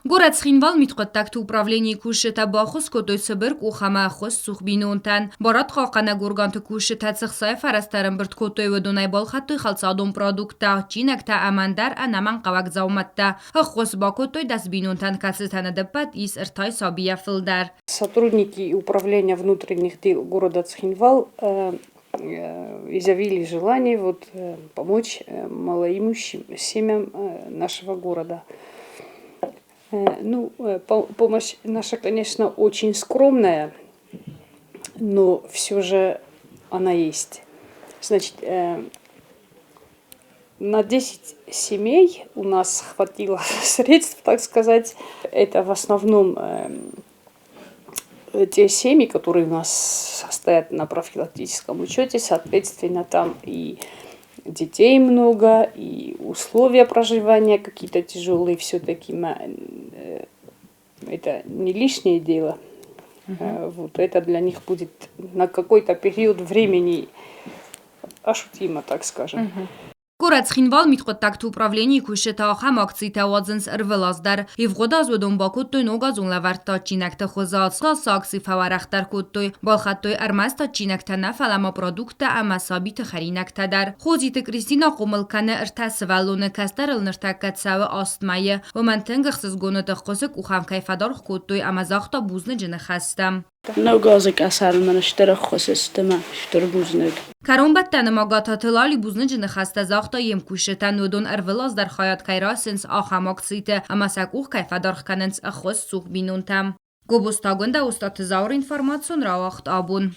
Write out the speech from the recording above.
Город Схинвал митхоттакт управление кушета бахус кодой сыбырк ухама хос сухбинунтан. Барат хакана гурганты кушета цехсай фарастарым бірт котой выдунай болхаттой халцадон продукта. Чинакта амандар анаман қавак зауматта. Хос бакотой дасбинунтан кацитана депат из иртай сабия филдар. Сотрудники управления внутренних дел города Цхинвал изъявили желание помочь малоимущим семьям нашего города. Помощь наша, конечно, очень скромная, но все же она есть. Значит, на 10 семей у нас хватило средств, так сказать. Это в основном те семьи, которые у нас стоят на профилактическом учете, соответственно, там и детей много, и условия проживания какие-то тяжелые, все-таки это не лишнее дело. Это для них будет на какой-то период времени ощутимо, так скажем. Город Схинвал митхоттакт управление кушета хам акции тавазенс ирвелаздар. Ивгода зведом бакуттой ногазун лаварта чинакта хозат сакси фаварахтар куттой балхаттой армаста чинакта нафалама продукта ама сабит خرینکتا در. خوزیت کریستینا قملکنه ارتسوالون کستر النرتکت سو آستمایه و من تنگخصز گونه تخصک و خم کیفدار خودتوی اما زاختا بوزن جنه خستم. نوگازك أسهل من اشتري خصوص تما اشتري بوزنك. کرون بدتن ماگات تلالی بوزن جنه خسته زاختا یم کوشتن ودون ارولاز در خیات کیراسنس آخاماک سیته اما سکوخ کیفدار خکننس اخوز سوخ بینونتم. گوبستاگنده استاد زاور اینفرماسیون را وقت آبون.